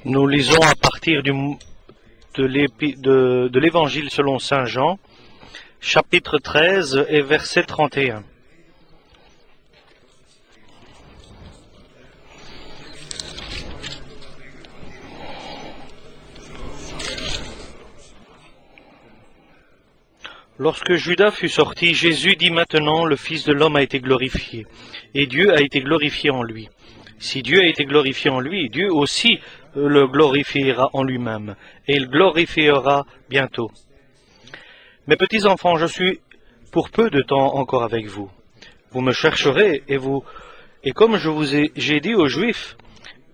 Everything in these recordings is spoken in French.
Nous lisons à partir de l'Évangile selon Saint Jean, chapitre 13 et verset 31. Lorsque Judas fut sorti, Jésus dit: maintenant le Fils de l'homme a été glorifié, et Dieu a été glorifié en lui. Si Dieu a été glorifié en lui, Dieu aussi le glorifiera en lui-même, et il glorifiera bientôt. Mes petits enfants, je suis pour peu de temps encore avec vous. Vous me chercherez, et comme j'ai dit aux Juifs,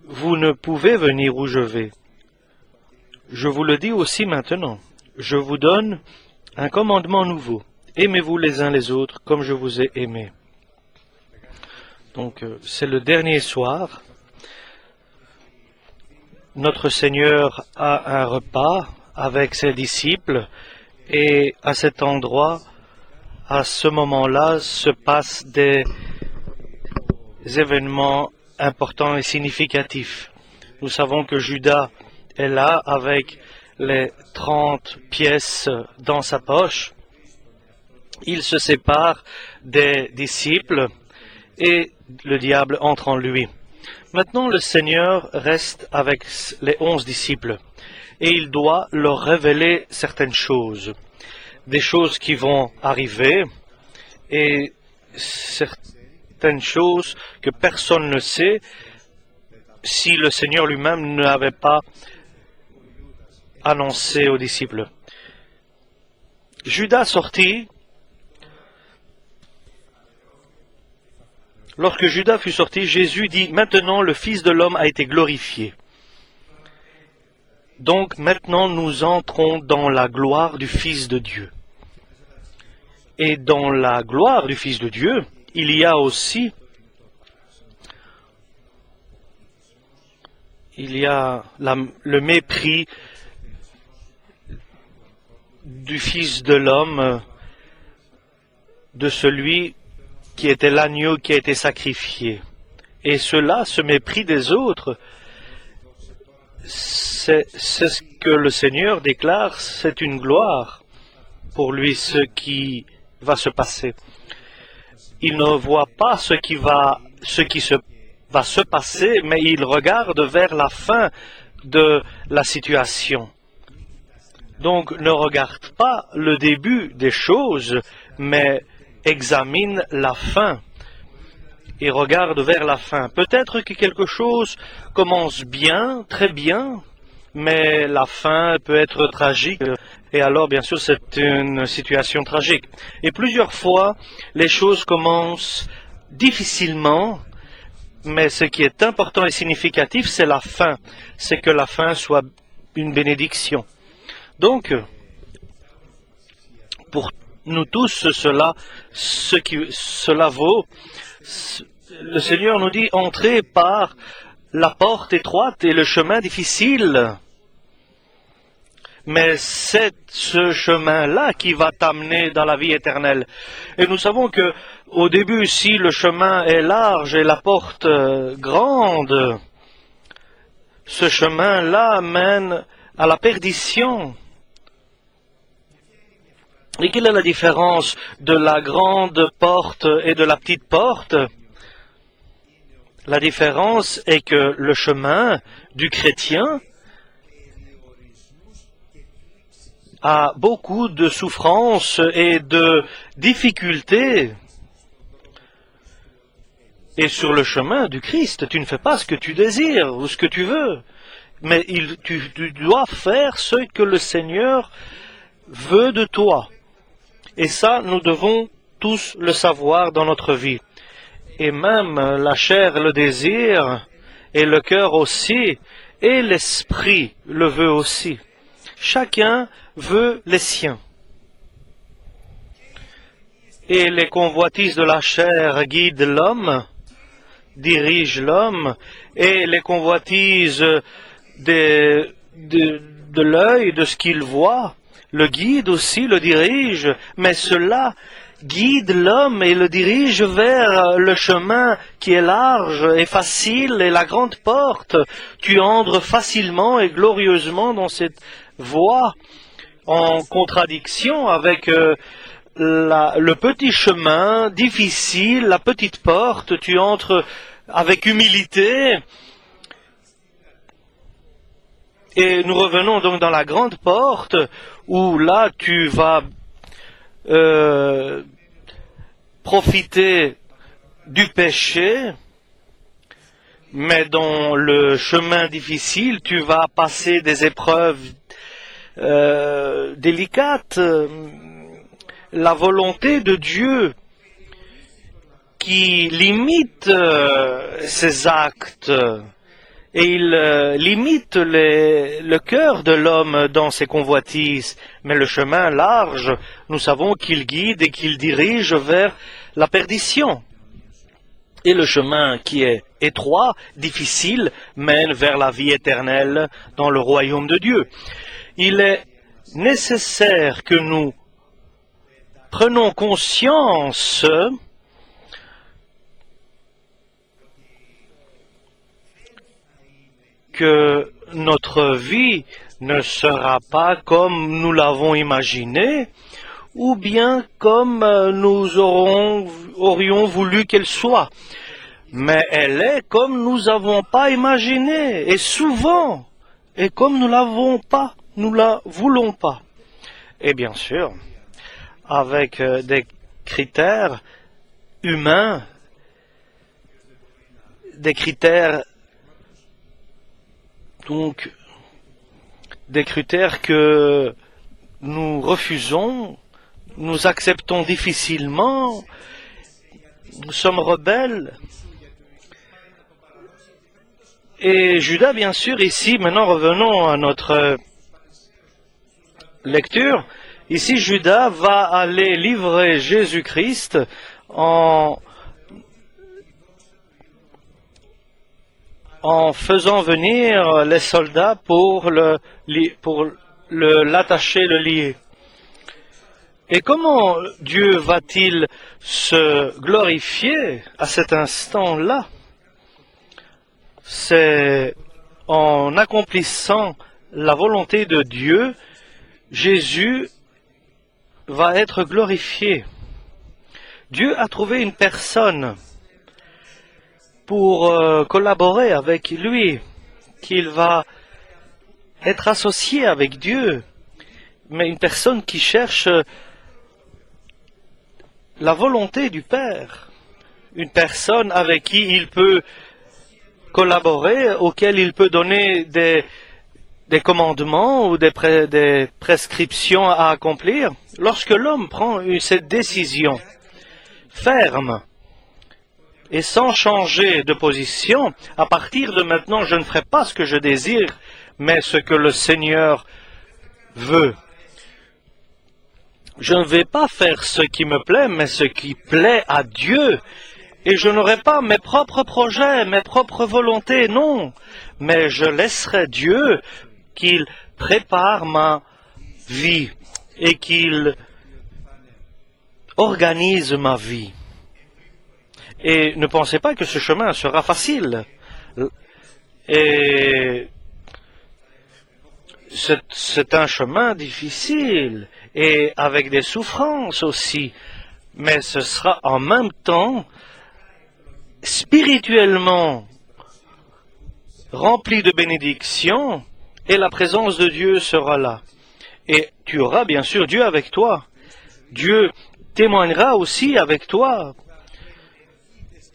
vous ne pouvez venir où je vais. Je vous le dis aussi maintenant. Je vous donne un commandement nouveau. Aimez-vous les uns les autres comme je vous ai aimés. Donc, c'est le dernier soir. Notre Seigneur a un repas avec ses disciples et à cet endroit, à ce moment-là, se passent des événements importants et significatifs. Nous savons que Judas est là avec les 30 pièces dans sa poche. Il se sépare des disciples et le diable entre en lui. Maintenant, le Seigneur reste avec les 11 disciples et il doit leur révéler certaines choses, des choses qui vont arriver et certaines choses que personne ne sait si le Seigneur lui-même n'avait pas annoncé aux disciples. Judas sortit. Lorsque Judas fut sorti, Jésus dit: maintenant le Fils de l'homme a été glorifié. Donc maintenant nous entrons dans la gloire du Fils de Dieu. Et dans la gloire du Fils de Dieu, il y a aussi le mépris du Fils de l'homme, de celui qui était l'agneau qui a été sacrifié. Et cela, ce mépris des autres, c'est ce que le Seigneur déclare, c'est une gloire pour lui, ce qui va se passer. il ne voit pas ce qui va se passer, mais il regarde vers la fin de la situation. Donc, ne regarde pas le début des choses, mais examine la fin et regarde vers la fin. Peut-être que quelque chose commence bien, très bien, mais la fin peut être tragique. Et alors, bien sûr, c'est une situation tragique. Et plusieurs fois, les choses commencent difficilement, mais ce qui est important et significatif, c'est la fin. C'est que la fin soit une bénédiction. Donc, pour nous tous, cela vaut. Le Seigneur nous dit, entrez par la porte étroite et le chemin difficile. Mais c'est ce chemin-là qui va t'amener dans la vie éternelle. Et nous savons que, au début, si le chemin est large et la porte grande, ce chemin-là mène à la perdition. Et quelle est la différence de la grande porte et de la petite porte? La différence est que le chemin du chrétien a beaucoup de souffrances et de difficultés. Et sur le chemin du Christ, tu ne fais pas ce que tu désires ou ce que tu veux, mais tu dois faire ce que le Seigneur veut de toi. Et ça, nous devons tous le savoir dans notre vie. Et même la chair le désire, et le cœur aussi, et l'esprit le veut aussi. Chacun veut les siens. Et les convoitises de la chair guident l'homme, dirigent l'homme, et les convoitises de l'œil, de ce qu'il voit, le guide aussi, le dirige, mais cela guide l'homme et le dirige vers le chemin qui est large et facile et la grande porte. Tu entres facilement et glorieusement dans cette voie en contradiction avec le petit chemin difficile, la petite porte. Tu entres avec humilité. Et nous revenons donc dans la grande porte où là tu vas profiter du péché, mais dans le chemin difficile tu vas passer des épreuves délicates. La volonté de Dieu qui limite ses actes. Et il limite le cœur de l'homme dans ses convoitises. Mais le chemin large, nous savons qu'il guide et qu'il dirige vers la perdition. Et le chemin qui est étroit, difficile, mène vers la vie éternelle dans le royaume de Dieu. Il est nécessaire que nous prenons conscience que notre vie ne sera pas comme nous l'avons imaginé, ou bien comme nous aurions voulu qu'elle soit. Mais elle est comme nous n'avons pas imaginé, et souvent, et comme nous la voulons pas. Et bien sûr, avec des critères humains, des critères donc des critères que nous refusons, nous acceptons difficilement, nous sommes rebelles. Et Judas, bien sûr, ici, maintenant revenons à notre lecture. Ici, Judas va aller livrer Jésus-Christ en faisant venir les soldats pour l'attacher, le lier. Et comment Dieu va-t-il se glorifier à cet instant-là? C'est en accomplissant la volonté de Dieu, Jésus va être glorifié. Dieu a trouvé une personne pour collaborer avec lui, qu'il va être associé avec Dieu, mais une personne qui cherche la volonté du Père, une personne avec qui il peut collaborer, auquel il peut donner des commandements ou des prescriptions à accomplir. Lorsque l'homme prend cette décision ferme et sans changer de position, à partir de maintenant, je ne ferai pas ce que je désire, mais ce que le Seigneur veut. Je ne vais pas faire ce qui me plaît, mais ce qui plaît à Dieu. Et je n'aurai pas mes propres projets, mes propres volontés, non. Mais je laisserai Dieu qu'il prépare ma vie et qu'il organise ma vie. Et ne pensez pas que ce chemin sera facile. Et c'est un chemin difficile et avec des souffrances aussi. Mais ce sera en même temps spirituellement rempli de bénédictions et la présence de Dieu sera là. Et tu auras bien sûr Dieu avec toi. Dieu témoignera aussi avec toi.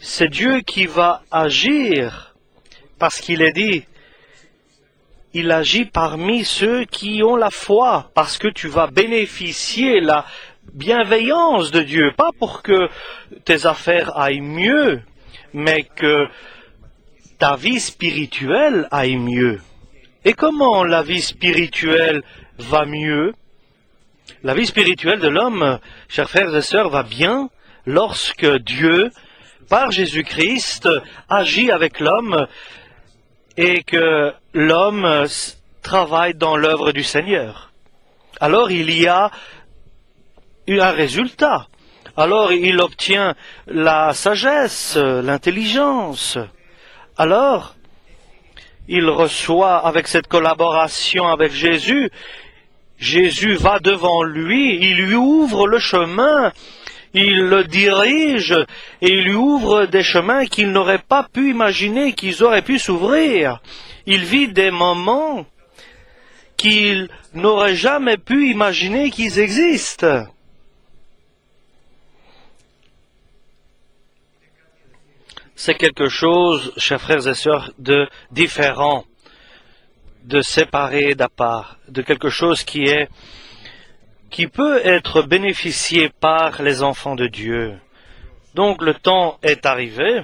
C'est Dieu qui va agir parce qu'il est dit, il agit parmi ceux qui ont la foi parce que tu vas bénéficier la bienveillance de Dieu, pas pour que tes affaires aillent mieux, mais que ta vie spirituelle aille mieux. Et comment la vie spirituelle va mieux? La vie spirituelle de l'homme, chers frères et sœurs, va bien lorsque Dieu, par Jésus-Christ, agit avec l'homme et que l'homme travaille dans l'œuvre du Seigneur. Alors il y a un résultat. Alors il obtient la sagesse, l'intelligence. Alors il reçoit avec cette collaboration avec Jésus. Jésus va devant lui, il lui ouvre le chemin, il le dirige et il lui ouvre des chemins qu'il n'aurait pas pu imaginer qu'ils auraient pu s'ouvrir. Il vit des moments qu'il n'aurait jamais pu imaginer qu'ils existent. C'est quelque chose, chers frères et sœurs, de différent, de séparé d'à part, de quelque chose qui peut être bénéficié par les enfants de Dieu. Donc le temps est arrivé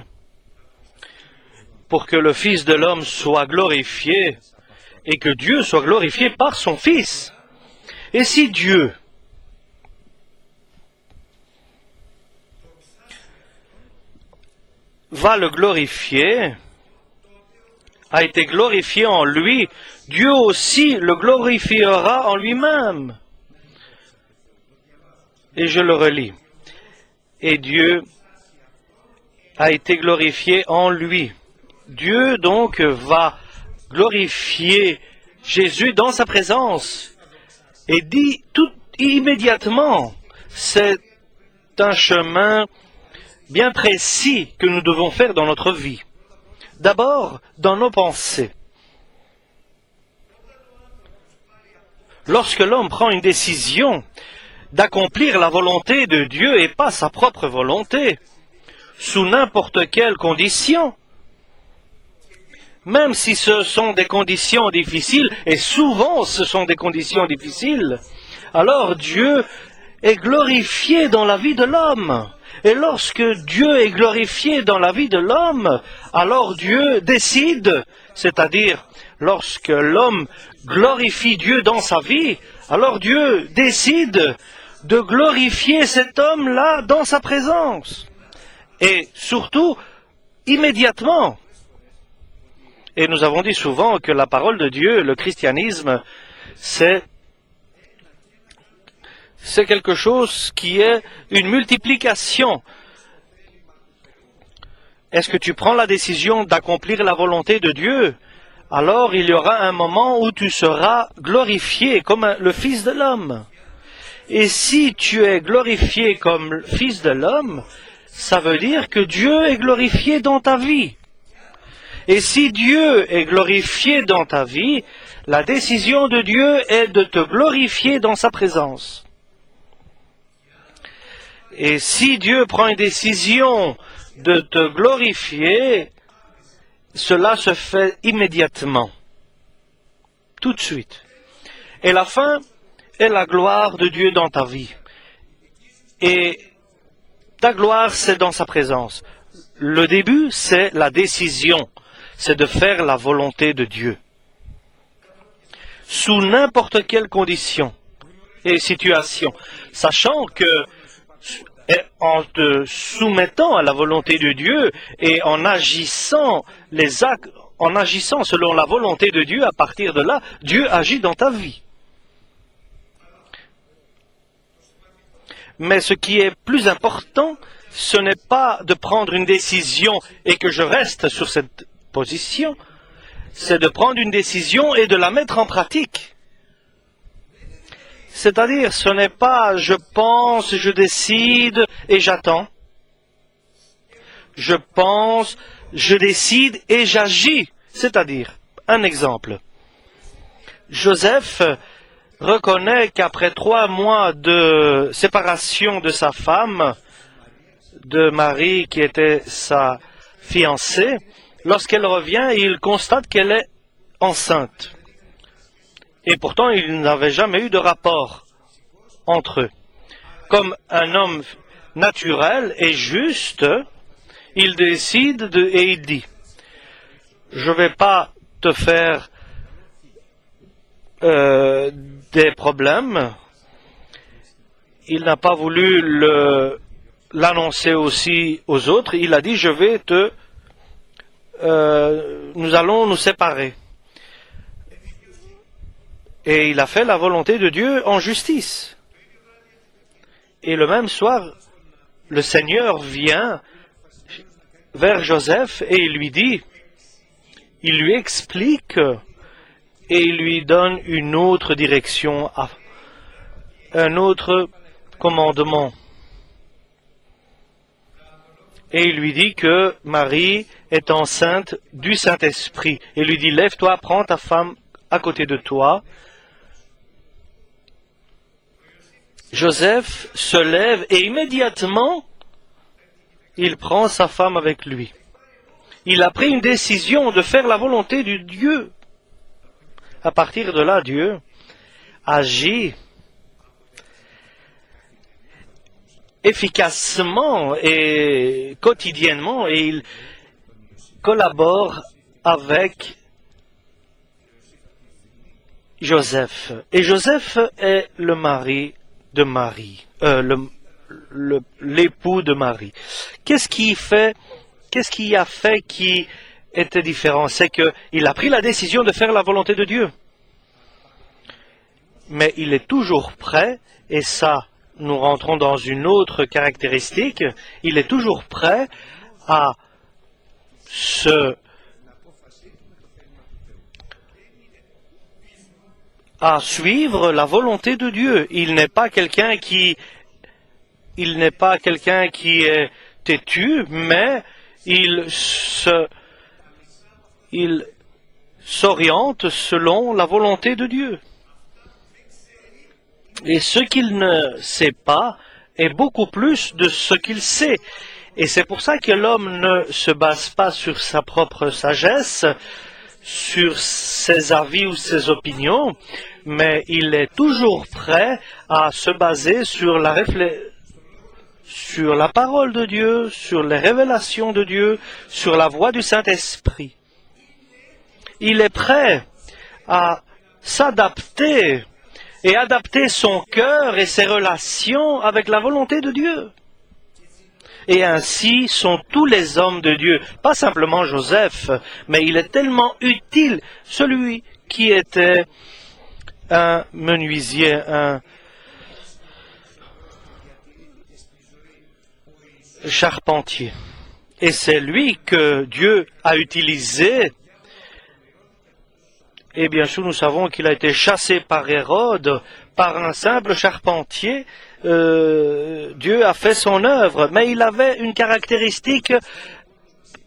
pour que le Fils de l'homme soit glorifié et que Dieu soit glorifié par son Fils. Et si Dieu va le glorifier, a été glorifié en lui, Dieu aussi le glorifiera en lui-même. Et je le relis. Et Dieu a été glorifié en lui. Dieu donc va glorifier Jésus dans sa présence. Et dit tout immédiatement, c'est un chemin bien précis que nous devons faire dans notre vie. D'abord, dans nos pensées. Lorsque l'homme prend une décision d'accomplir la volonté de Dieu et pas sa propre volonté, sous n'importe quelle condition, même si ce sont des conditions difficiles, et souvent ce sont des conditions difficiles, alors Dieu est glorifié dans la vie de l'homme. Et lorsque Dieu est glorifié dans la vie de l'homme, alors Dieu décide, c'est-à-dire lorsque l'homme glorifie Dieu dans sa vie, alors Dieu décide de glorifier cet homme-là dans sa présence. Et surtout, immédiatement. Et nous avons dit souvent que la parole de Dieu, le christianisme, c'est quelque chose qui est une multiplication. Est-ce que tu prends la décision d'accomplir la volonté de Dieu? Alors il y aura un moment où tu seras glorifié comme le Fils de l'homme. Et si tu es glorifié comme fils de l'homme, ça veut dire que Dieu est glorifié dans ta vie. Et si Dieu est glorifié dans ta vie, la décision de Dieu est de te glorifier dans sa présence. Et si Dieu prend une décision de te glorifier, cela se fait immédiatement, tout de suite. Et la fin est la gloire de Dieu dans ta vie. Et ta gloire, c'est dans sa présence. Le début, c'est la décision, c'est de faire la volonté de Dieu. Sous n'importe quelle condition et situation, sachant que en te soumettant à la volonté de Dieu et en agissant selon la volonté de Dieu, à partir de là, Dieu agit dans ta vie. Mais ce qui est plus important, ce n'est pas de prendre une décision et que je reste sur cette position, c'est de prendre une décision et de la mettre en pratique. C'est-à-dire, ce n'est pas je pense, je décide et j'attends. Je pense, je décide et j'agis. C'est-à-dire, un exemple. Joseph reconnaît qu'après 3 mois de séparation de sa femme, de Marie qui était sa fiancée, lorsqu'elle revient, il constate qu'elle est enceinte. Et pourtant, il n'avait jamais eu de rapport entre eux. Comme un homme naturel et juste, il décide et il dit, je ne vais pas te faire des problèmes. Il n'a pas voulu l'annoncer aussi aux autres. Il a dit, nous allons nous séparer. Et il a fait la volonté de Dieu en justice. Et le même soir, le Seigneur vient vers Joseph et il lui dit, il lui explique et il lui donne une autre direction, un autre commandement. Et il lui dit que Marie est enceinte du Saint-Esprit. Et il lui dit, lève-toi, prends ta femme à côté de toi. Joseph se lève et immédiatement, il prend sa femme avec lui. Il a pris une décision de faire la volonté de Dieu. À partir de là, Dieu agit efficacement et quotidiennement et il collabore avec Joseph. Et Joseph est le mari de Marie, l'époux de Marie. Qu'est-ce qui a fait qui était différent? C'est qu'il a pris la décision de faire la volonté de Dieu. Mais il est toujours prêt, et ça, nous rentrons dans une autre caractéristique, il est toujours prêt à suivre la volonté de Dieu. Il n'est pas quelqu'un qui est têtu, mais il s'oriente selon la volonté de Dieu. Et ce qu'il ne sait pas est beaucoup plus de ce qu'il sait. Et c'est pour ça que l'homme ne se base pas sur sa propre sagesse, sur ses avis ou ses opinions, mais il est toujours prêt à se baser sur la parole de Dieu, sur les révélations de Dieu, sur la voix du Saint-Esprit. Il est prêt à s'adapter et adapter son cœur et ses relations avec la volonté de Dieu. Et ainsi sont tous les hommes de Dieu, pas simplement Joseph, mais il est tellement utile, celui qui était un menuisier, un charpentier. Et c'est lui que Dieu a utilisé. Et bien sûr, nous savons qu'il a été chassé par Hérode par un simple charpentier, Dieu a fait son œuvre, mais il avait une caractéristique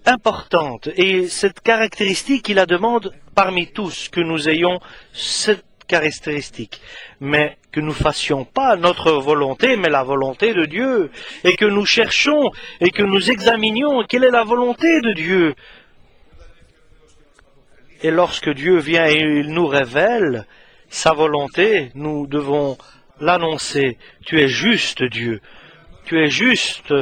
importante. Et cette caractéristique, il la demande parmi tous, que nous ayons cette caractéristique. Mais que nous fassions pas notre volonté, mais la volonté de Dieu. Et que nous cherchions et que nous examinions quelle est la volonté de Dieu. Et lorsque Dieu vient et il nous révèle sa volonté, nous devons l'annoncer. Tu es juste, Dieu. Tu es juste,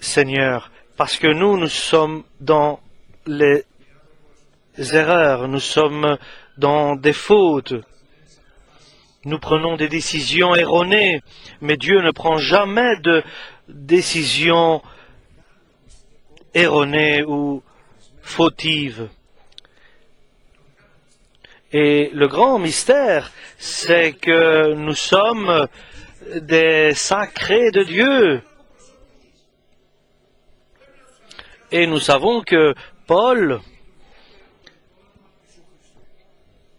Seigneur. Parce que nous sommes dans les erreurs, nous sommes dans des fautes. Nous prenons des décisions erronées, mais Dieu ne prend jamais de décisions erronées ou fautives. Et le grand mystère, c'est que nous sommes des sacrés de Dieu. Et nous savons que Paul,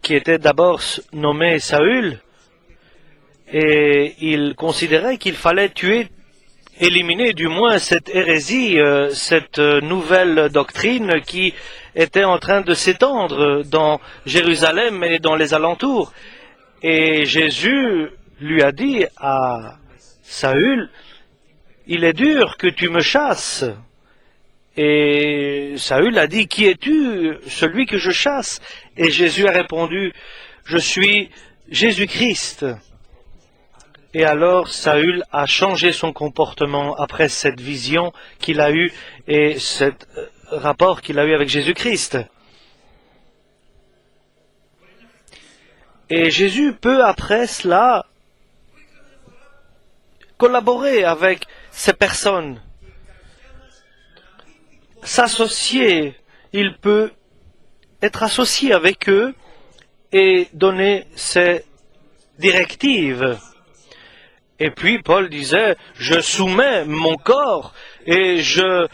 qui était d'abord nommé Saül, et il considérait qu'il fallait tuer, éliminer du moins cette hérésie, cette nouvelle doctrine qui était en train de s'étendre dans Jérusalem et dans les alentours. Et Jésus lui a dit à Saül, « Il est dur que tu me chasses. » Et Saül a dit, « Qui es-tu, celui que je chasse ?» Et Jésus a répondu, « Je suis Jésus-Christ. » Et alors Saül a changé son comportement après cette vision qu'il a eue et ce rapport qu'il a eu avec Jésus-Christ. Et Jésus peut après cela collaborer avec ces personnes, s'associer, il peut être associé avec eux et donner ses directives. Et puis Paul disait, je soumets mon corps et je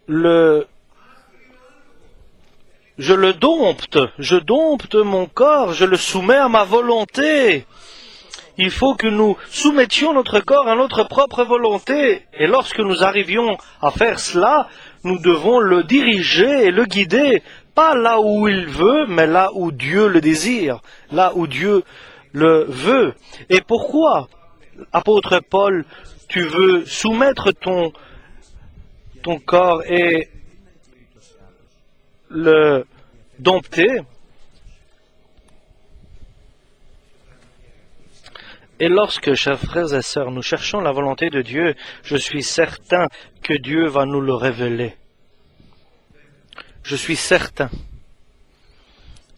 le dompte mon corps, je le soumets à ma volonté. Il faut que nous soumettions notre corps à notre propre volonté. Et lorsque nous arrivions à faire cela, nous devons le diriger et le guider, pas là où il veut, mais là où Dieu le désire, là où Dieu le veut. Et pourquoi, apôtre Paul, tu veux soumettre ton corps et le dompter? Et lorsque, chers frères et sœurs, nous cherchons la volonté de Dieu, je suis certain que Dieu va nous le révéler. Je suis certain.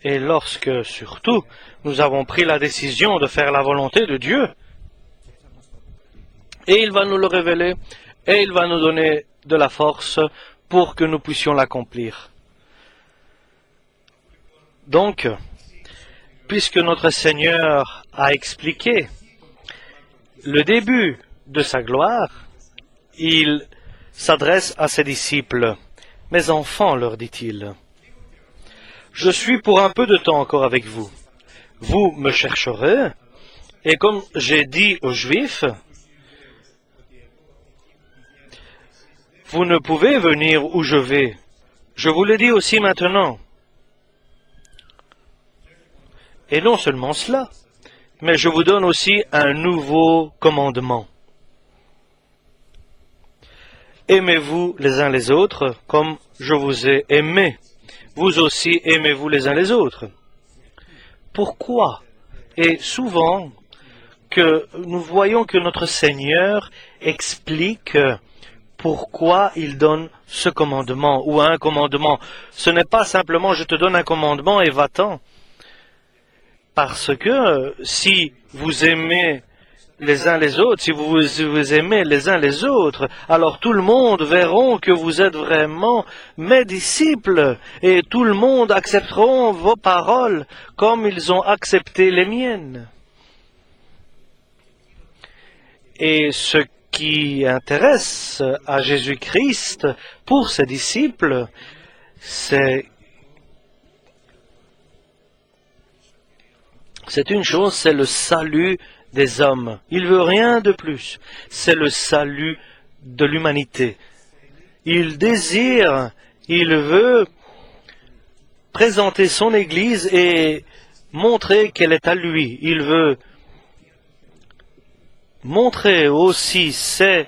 Et lorsque, surtout, nous avons pris la décision de faire la volonté de Dieu, et il va nous le révéler, et il va nous donner de la force pour que nous puissions l'accomplir. Donc, puisque notre Seigneur a expliqué le début de sa gloire, il s'adresse à ses disciples. « Mes enfants, leur dit-il, je suis pour un peu de temps encore avec vous. Vous me chercherez, et comme j'ai dit aux Juifs, vous ne pouvez venir où je vais. Je vous le dis aussi maintenant. Et non seulement cela, mais je vous donne aussi un nouveau commandement. Aimez-vous les uns les autres comme je vous ai aimé. Vous aussi aimez-vous les uns les autres. Pourquoi? Et souvent que nous voyons que notre Seigneur explique pourquoi il donne ce commandement ou un commandement. Ce n'est pas simplement je te donne un commandement et va-t'en. Parce que si vous aimez les uns les autres, si vous aimez les uns les autres, alors tout le monde verront que vous êtes vraiment mes disciples et tout le monde accepteront vos paroles comme ils ont accepté les miennes. Et ce qui intéresse à Jésus-Christ pour ses disciples, c'est C'est une chose, c'est le salut des hommes. Il veut rien de plus. C'est le salut de l'humanité. Il désire, il veut présenter son Église et montrer qu'elle est à lui. Il veut montrer aussi ses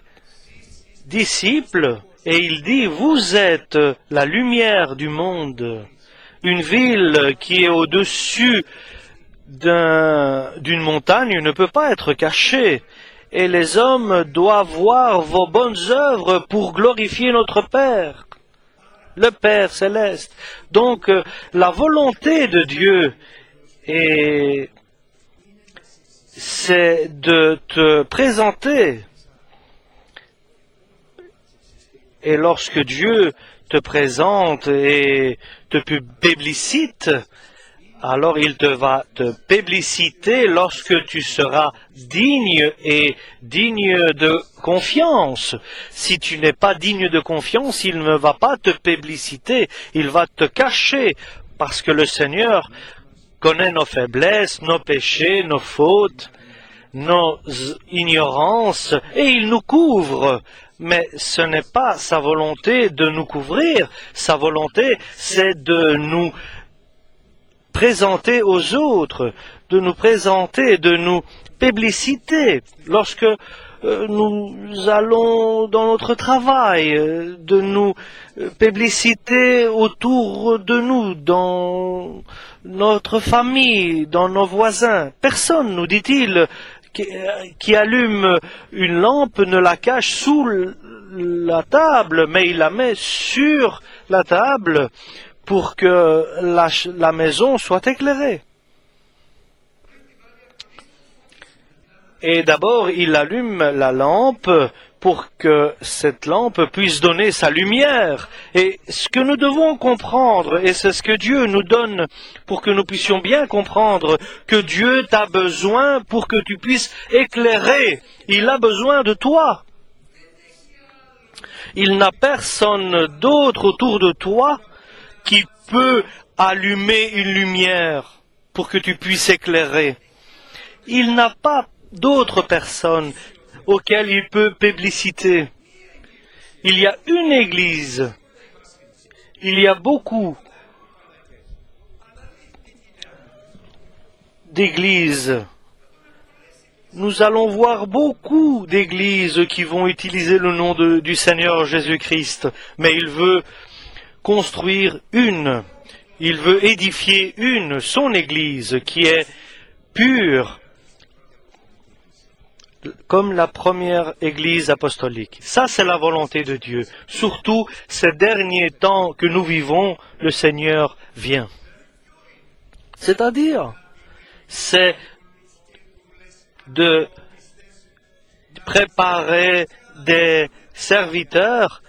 disciples et il dit, vous êtes la lumière du monde. Une ville qui est au-dessus d'une montagne ne peut pas être cachée. Et les hommes doivent voir vos bonnes œuvres pour glorifier notre Père, le Père céleste. Donc, la volonté de Dieu c'est de te présenter. Et lorsque Dieu te présente et te publicite, alors il te va te publiciter lorsque tu seras digne et digne de confiance. Si tu n'es pas digne de confiance, il ne va pas te publiciter, il va te cacher, parce que le Seigneur connaît nos faiblesses, nos péchés, nos fautes, nos ignorances, et il nous couvre. Mais ce n'est pas sa volonté de nous couvrir, sa volonté c'est de nous présenter aux autres, de nous présenter, de nous publiciter lorsque nous allons dans notre travail, de nous publiciter autour de nous, dans notre famille, dans nos voisins. Personne, nous dit-il, qui allume une lampe ne la cache sous la table, mais il la met sur la table pour que la maison soit éclairée. Et d'abord, il allume la lampe pour que cette lampe puisse donner sa lumière. Et ce que nous devons comprendre, et c'est ce que Dieu nous donne pour que nous puissions bien comprendre, que Dieu t'a besoin pour que tu puisses éclairer. Il a besoin de toi. Il n'a personne d'autre autour de toi qui peut allumer une lumière pour que tu puisses éclairer. Il n'a pas d'autres personnes auxquelles il peut publiciter. Il y a une église. Il y a beaucoup d'églises. Nous allons voir beaucoup d'églises qui vont utiliser le nom du Seigneur Jésus-Christ, mais il veut construire une, il veut édifier son Église qui est pure, comme la première Église apostolique. Ça, c'est la volonté de Dieu. Surtout, ces derniers temps que nous vivons, le Seigneur vient. C'est-à-dire, c'est de préparer des serviteurs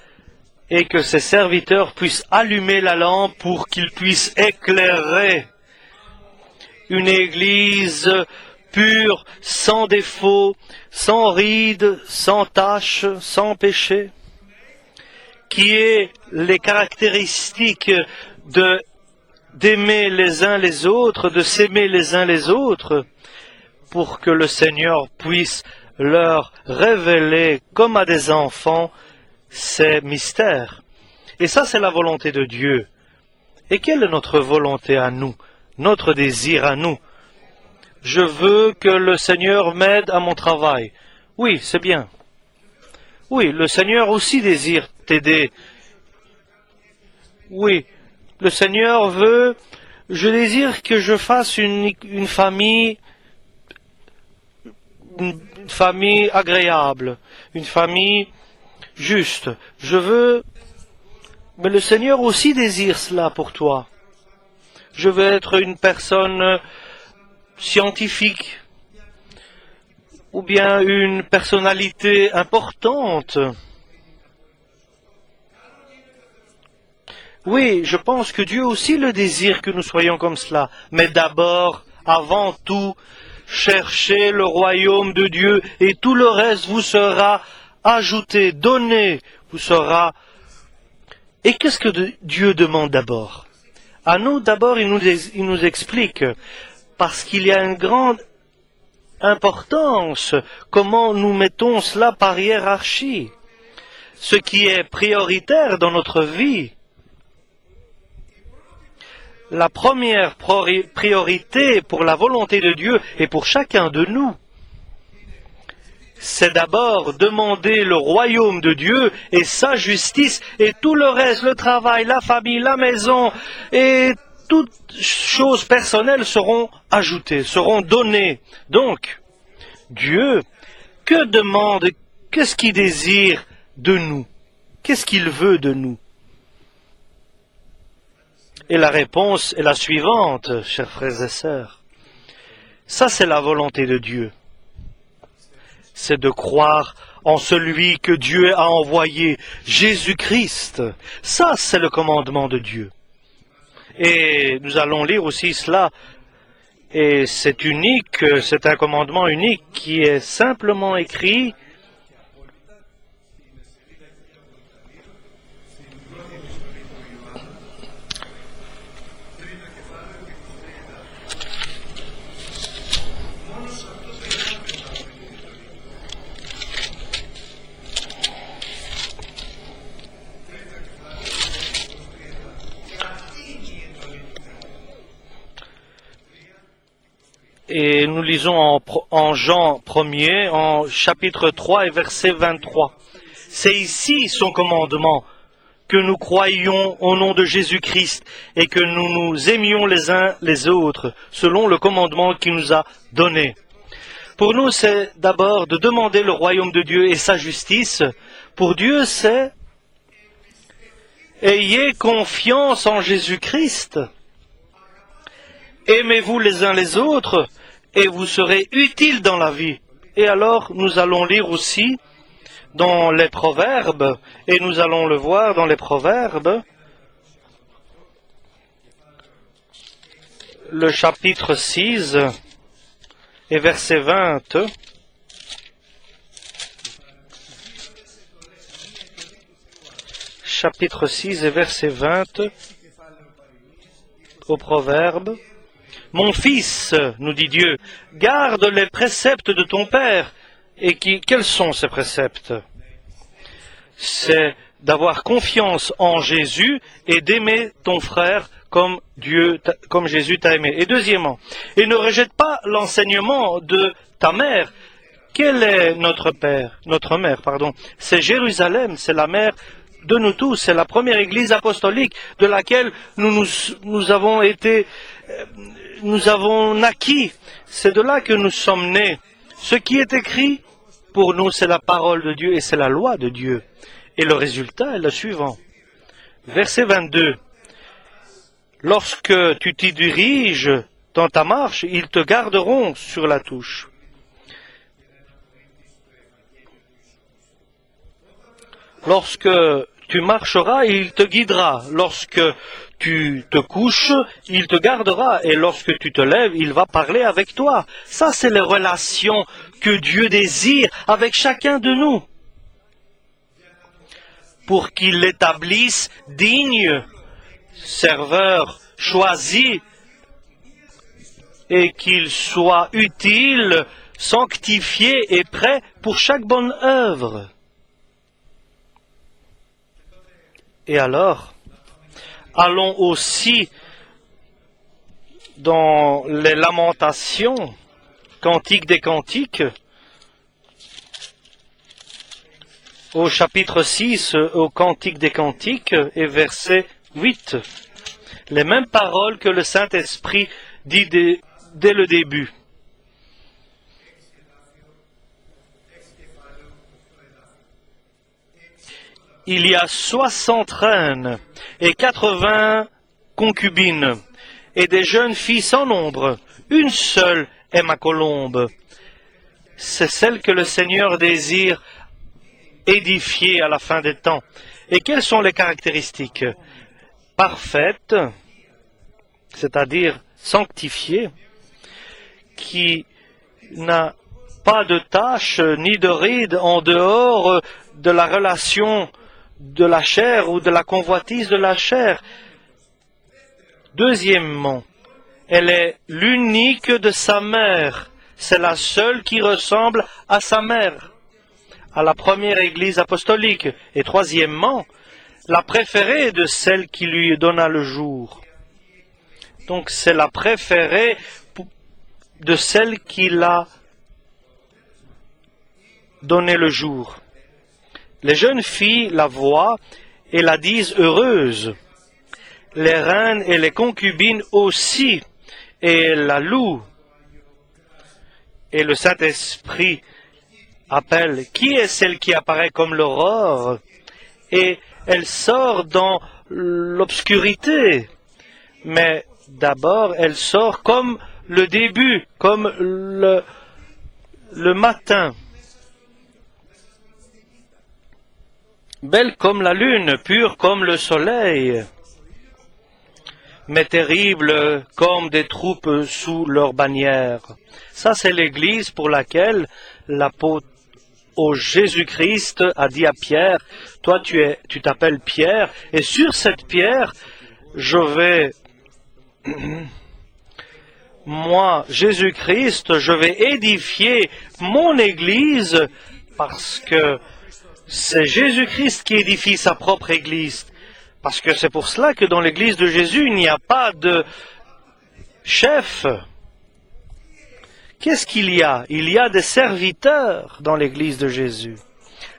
et que ces serviteurs puissent allumer la lampe pour qu'ils puissent éclairer une église pure, sans défaut, sans rides, sans tache, sans péché, qui ait les caractéristiques d'aimer les uns les autres, de s'aimer les uns les autres, pour que le Seigneur puisse leur révéler, comme à des enfants, ces mystères. Et ça, c'est la volonté de Dieu. Et quelle est notre volonté à nous, notre désir à nous? Je veux que le Seigneur m'aide à mon travail. Oui, c'est bien. Oui, le Seigneur aussi désire t'aider. Oui, le Seigneur veut, je désire que je fasse une famille agréable, une famille juste. Je veux, mais le Seigneur aussi désire cela pour toi. Je veux être une personne scientifique ou bien une personnalité importante. Oui, je pense que Dieu aussi le désire que nous soyons comme cela. Mais d'abord, avant tout, cherchez le royaume de Dieu et tout le reste vous sera ajouté, donné, vous sera. Et qu'est-ce que Dieu demande d'abord? À nous, d'abord, il nous explique. parce qu'il y a une grande importance comment nous mettons cela par hiérarchie. Ce qui est prioritaire dans notre vie, la première priorité pour la volonté de Dieu et pour chacun de nous, c'est d'abord demander le royaume de Dieu et sa justice, et tout le reste, le travail, la famille, la maison et toutes choses personnelles seront ajoutées, seront données. Donc, Dieu, que demande, qu'est-ce qu'il désire de nous? Qu'est-ce qu'il veut de nous? Et la réponse est la suivante, chers frères et sœurs. Ça, c'est la volonté de Dieu. C'est de croire en celui que Dieu a envoyé, Jésus-Christ. Ça, c'est le commandement de Dieu. Et nous allons lire aussi cela. Et c'est unique, c'est un commandement unique qui est simplement écrit et nous lisons en Jean 1er, en chapitre 3 et verset 23. C'est ici son commandement, que nous croyions au nom de Jésus-Christ et que nous nous aimions les uns les autres, selon le commandement qu'il nous a donné. Pour nous, c'est d'abord de demander le royaume de Dieu et sa justice. Pour Dieu, c'est ayez confiance en Jésus-Christ. Aimez-vous les uns les autres et vous serez utiles dans la vie. Et alors, nous allons lire aussi dans les Proverbes, et nous allons le voir dans les Proverbes, le chapitre 6 et verset 20. Chapitre 6 et verset 20 au Proverbe. Mon fils, nous dit Dieu, garde les préceptes de ton père. Et quels sont ces préceptes? C'est d'avoir confiance en Jésus et d'aimer ton frère comme Jésus t'a aimé. Et deuxièmement, et ne rejette pas l'enseignement de ta mère. Quelle est notre mère, c'est Jérusalem, c'est la mère de nous tous, c'est la première église apostolique de laquelle nous avons naquis. C'est de là que nous sommes nés. Ce qui est écrit pour nous, c'est la parole de Dieu et c'est la loi de Dieu. Et le résultat est le suivant. Verset 22. Lorsque tu t'y diriges dans ta marche, ils te garderont sur la touche. Lorsque tu marcheras, il te guidera. Lorsque tu te couches, il te gardera. Et lorsque tu te lèves, il va parler avec toi. Ça, c'est les relations que Dieu désire avec chacun de nous. Pour qu'il l'établisse digne, serveur choisi, et qu'il soit utile, sanctifié et prêt pour chaque bonne œuvre. Et alors, allons aussi dans les lamentations, Cantique des Cantiques, au chapitre 6, au Cantique des Cantiques, et verset 8. Les mêmes paroles que le Saint-Esprit dit dès le début. Il y a 60 reines et 80 concubines, et des jeunes filles sans nombre. Une seule est ma colombe. C'est celle que le Seigneur désire édifier à la fin des temps. Et quelles sont les caractéristiques? Parfaite, c'est-à-dire sanctifiée, qui n'a pas de tache ni de ride en dehors de la relation de la chair ou de la convoitise de la chair. Deuxièmement, Elle est l'unique de sa mère. C'est la seule qui ressemble à sa mère, à la première Église apostolique. Et troisièmement, la préférée de celle qui lui donna le jour. Donc c'est la préférée de celle qui l'a donné le jour. Les jeunes filles la voient et la disent heureuse. Les reines et les concubines aussi, et la louent. Et le Saint-Esprit appelle, qui est celle qui apparaît comme l'aurore? Et elle sort dans l'obscurité. Mais d'abord, elle sort comme le début, comme le matin. Belle comme la lune, pure comme le soleil, mais terrible comme des troupes sous leur bannière. Ça, c'est l'Église pour laquelle l'apôtre Jésus-Christ a dit à Pierre, toi tu t'appelles Pierre, et sur cette pierre, je vais, moi, Jésus-Christ, je vais édifier mon Église, parce que c'est Jésus-Christ qui édifie sa propre Église. Parce que c'est pour cela que dans l'Église de Jésus, il n'y a pas de chef. Qu'est-ce qu'il y a? Il y a des serviteurs dans l'Église de Jésus.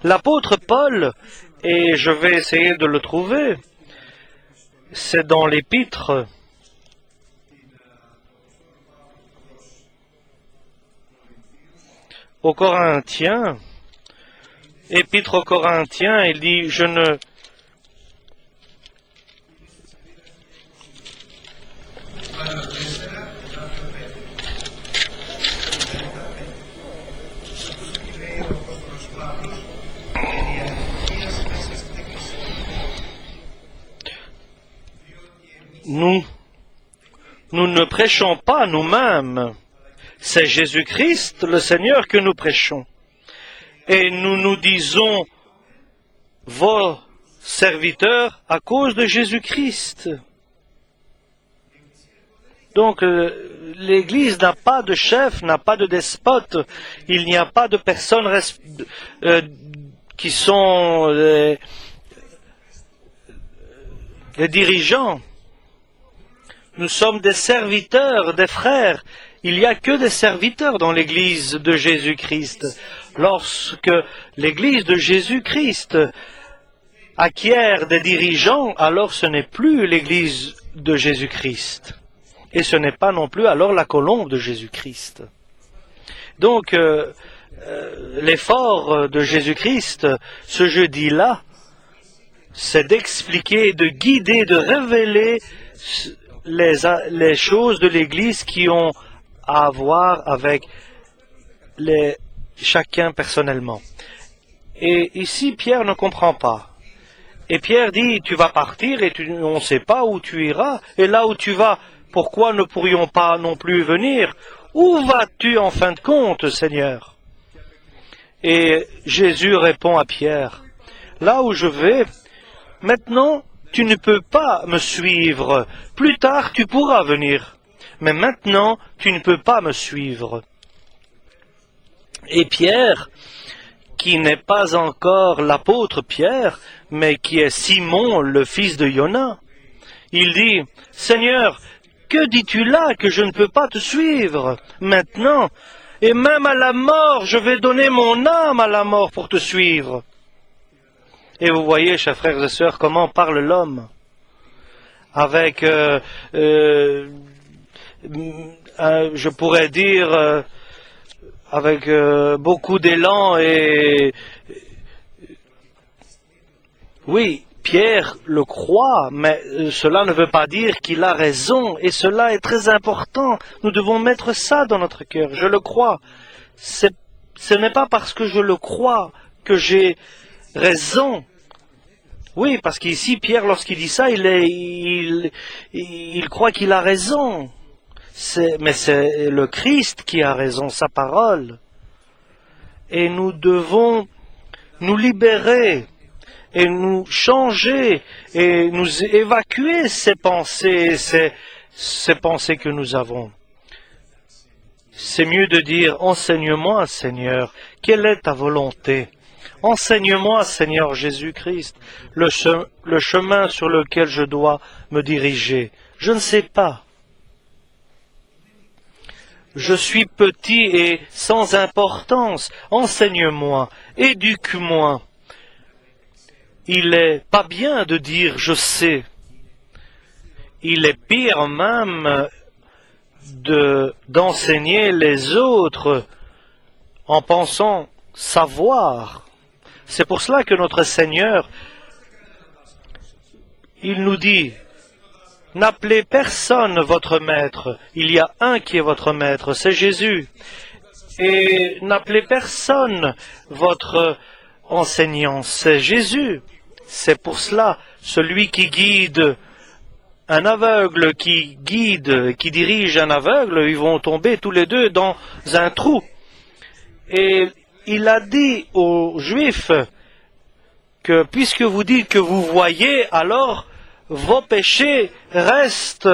L'apôtre Paul, et je vais essayer de le trouver, c'est dans l'Épître aux Corinthiens. Épître aux Corinthiens, il dit, je ne... Nous ne prêchons pas nous-mêmes. C'est Jésus-Christ, le Seigneur, que nous prêchons. Et nous nous disons vos serviteurs à cause de Jésus-Christ. Donc, l'Église n'a pas de chef, n'a pas de despote. Il n'y a pas de personnes qui sont les dirigeants. Nous sommes des serviteurs, des frères. Il n'y a que des serviteurs dans l'Église de Jésus-Christ. Lorsque l'Église de Jésus-Christ acquiert des dirigeants, alors ce n'est plus l'Église de Jésus-Christ. Et ce n'est pas non plus alors la colombe de Jésus-Christ. Donc, l'effort de Jésus-Christ, ce jeudi-là, c'est d'expliquer, de guider, de révéler les choses de l'Église qui ont à voir avec chacun personnellement. Et ici, Pierre ne comprend pas. Et Pierre dit, tu vas partir et on ne sait pas où tu iras. Et là où tu vas, pourquoi ne pourrions pas non plus venir? Où vas-tu en fin de compte, Seigneur? Et Jésus répond à Pierre, là où je vais, maintenant, tu ne peux pas me suivre. Plus tard, tu pourras venir. Mais maintenant, tu ne peux pas me suivre. Et Pierre, qui n'est pas encore l'apôtre Pierre, mais qui est Simon, le fils de Jonas, il dit, Seigneur, que dis-tu là que je ne peux pas te suivre maintenant? Et même à la mort, je vais donner mon âme à la mort pour te suivre. Et vous voyez, chers frères et sœurs, comment parle l'homme avec, je pourrais dire, avec beaucoup d'élan et... Oui, Pierre le croit, mais cela ne veut pas dire qu'il a raison, et cela est très important. Nous devons mettre ça dans notre cœur. Je le crois. Ce n'est pas parce que je le crois que j'ai raison. Oui, parce qu'ici, Pierre, lorsqu'il dit ça, il croit qu'il a raison. Mais c'est le Christ qui a raison, sa parole. Et nous devons nous libérer et nous changer et nous évacuer ces pensées, ces pensées que nous avons. C'est mieux de dire « Enseigne-moi, Seigneur, quelle est ta volonté ?» Enseigne-moi, Seigneur Jésus-Christ, le chemin sur lequel je dois me diriger. Je ne sais pas. Je suis petit et sans importance. Enseigne-moi, éduque-moi. Il est pas bien de dire « je sais ». Il est pire même d'enseigner les autres en pensant savoir. C'est pour cela que notre Seigneur, il nous dit, n'appelez personne votre maître. Il y a un qui est votre maître, c'est Jésus. Et n'appelez personne votre enseignant, c'est Jésus. C'est pour cela, celui qui guide un aveugle, qui dirige un aveugle, ils vont tomber tous les deux dans un trou. Et il a dit aux Juifs que puisque vous dites que vous voyez, alors vos péchés restent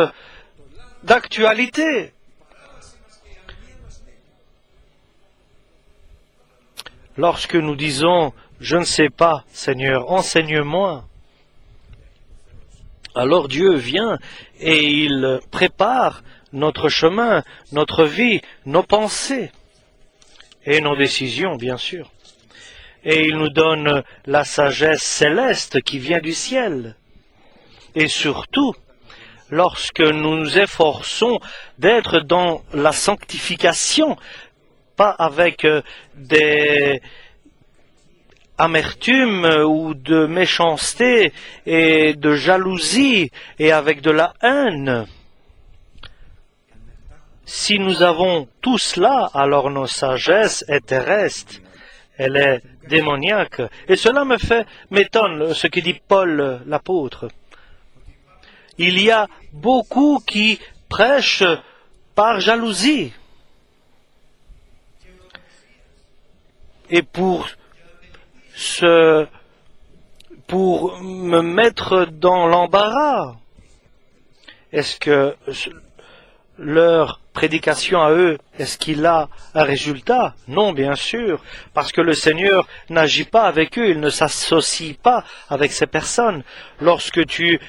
d'actualité. Lorsque nous disons « Je ne sais pas, Seigneur, enseigne-moi », alors Dieu vient et il prépare notre chemin, notre vie, nos pensées et nos décisions, bien sûr. Et il nous donne la sagesse céleste qui vient du ciel. Et surtout, lorsque nous nous efforçons d'être dans la sanctification, pas avec des amertume ou de méchanceté et de jalousie et avec de la haine. Si nous avons tout cela, alors notre sagesse est terrestre, elle est démoniaque. Et cela m'étonne ce que dit Paul l'apôtre. Il y a beaucoup qui prêchent par jalousie. Et pour me mettre dans l'embarras. Est-ce que leur prédication à eux, est-ce qu'il a un résultat? Non, bien sûr, parce que le Seigneur n'agit pas avec eux, il ne s'associe pas avec ces personnes. Lorsque tu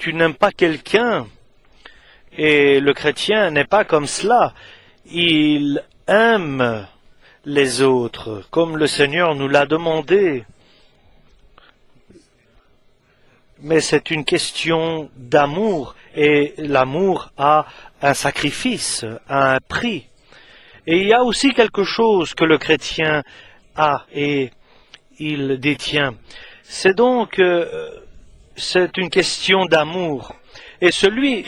n'aimes pas quelqu'un, et le chrétien n'est pas comme cela, il aime les autres, comme le Seigneur nous l'a demandé. Mais c'est une question d'amour, et l'amour a un sacrifice, a un prix. Et il y a aussi quelque chose que le chrétien a et il détient. C'est donc, c'est une question d'amour. Et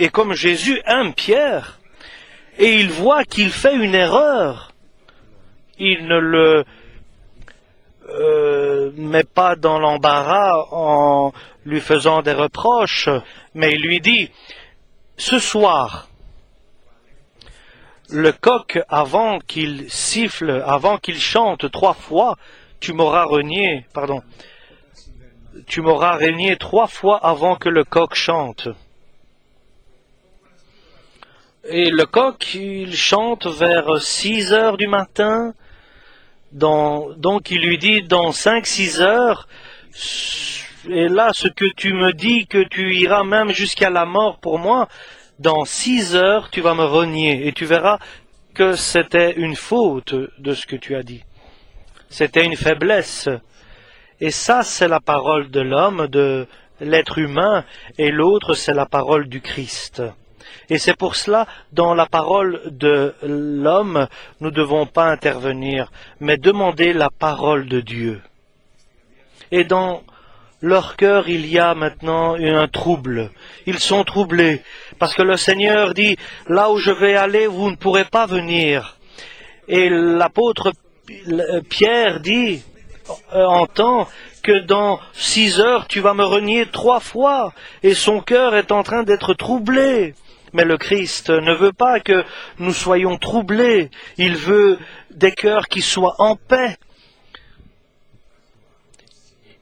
comme Jésus aime Pierre, et il voit qu'il fait une erreur, il ne le met pas dans l'embarras en lui faisant des reproches, mais il lui dit, ce soir, le coq, avant qu'il siffle, avant qu'il chante 3 fois, tu m'auras renié 3 fois avant que le coq chante. Et le coq, il chante vers 6 heures du matin. Donc il lui dit, dans 5-6 heures, et là ce que tu me dis, que tu iras même jusqu'à la mort pour moi, dans 6 heures tu vas me renier, et tu verras que c'était une faute de ce que tu as dit. C'était une faiblesse. Et ça, c'est la parole de l'homme, de l'être humain, et l'autre, c'est la parole du Christ. Et c'est pour cela, dans la parole de l'homme, nous ne devons pas intervenir, mais demander la parole de Dieu. Et dans leur cœur, il y a maintenant un trouble. Ils sont troublés, parce que le Seigneur dit, là où je vais aller, vous ne pourrez pas venir. Et l'apôtre Pierre dit, entend que dans 6 heures, tu vas me renier 3 fois. Et son cœur est en train d'être troublé. Mais le Christ ne veut pas que nous soyons troublés. Il veut des cœurs qui soient en paix.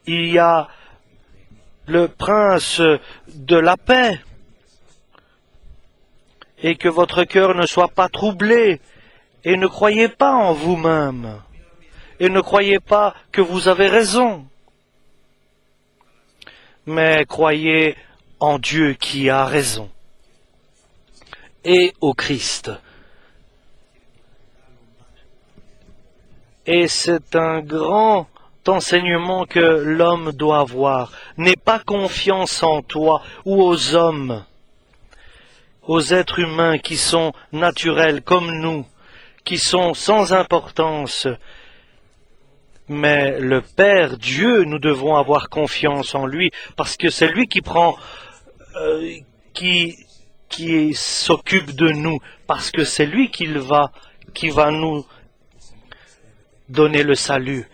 Il y a le prince de la paix, et que votre cœur ne soit pas troublé, et ne croyez pas en vous-même, et ne croyez pas que vous avez raison, mais croyez en Dieu qui a raison, et au Christ. Et c'est un grand enseignement que l'homme doit avoir. N'aie pas confiance en toi ou aux hommes, aux êtres humains qui sont naturels comme nous, qui sont sans importance. Mais le Père Dieu, nous devons avoir confiance en lui, parce que c'est lui qui prend, qui s'occupe de nous, parce que c'est lui qui va nous donner le salut.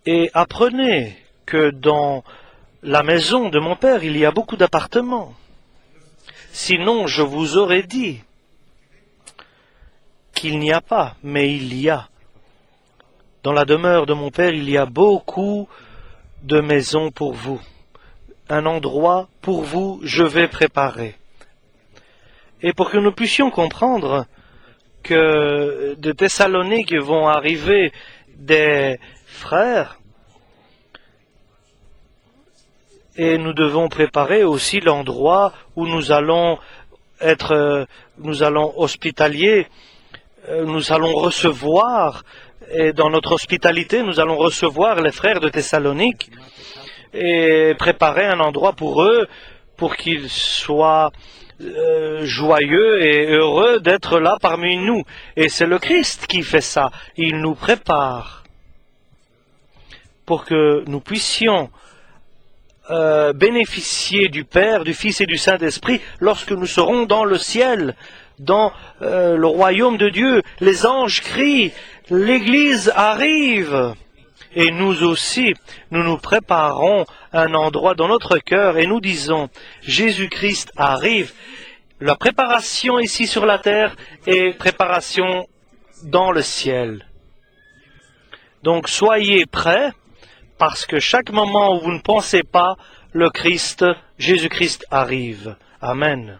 Et apprenez que dans la maison de mon Père, il y a beaucoup d'appartements. Sinon, je vous aurais dit qu'il n'y a pas, mais il y a. Dans la demeure de mon Père, il y a beaucoup de maisons pour vous. Un endroit pour vous, je vais préparer. Et pour que nous puissions comprendre que de Thessalonique vont arriver des frères, et nous devons préparer aussi l'endroit où nous allons hospitaliers, nous allons recevoir, et dans notre hospitalité, nous allons recevoir les frères de Thessalonique et préparer un endroit pour eux, pour qu'ils soient joyeux et heureux d'être là parmi nous. Et c'est le Christ qui fait ça. Il nous prépare pour que nous puissions bénéficier du Père, du Fils et du Saint-Esprit lorsque nous serons dans le ciel, dans le royaume de Dieu. Les anges crient, l'Église arrive. Et nous aussi, nous nous préparons un endroit dans notre cœur et nous disons, Jésus-Christ arrive. La préparation ici sur la terre et préparation dans le ciel. Donc soyez prêts, parce que chaque moment où vous ne pensez pas, le Christ, Jésus-Christ arrive. Amen.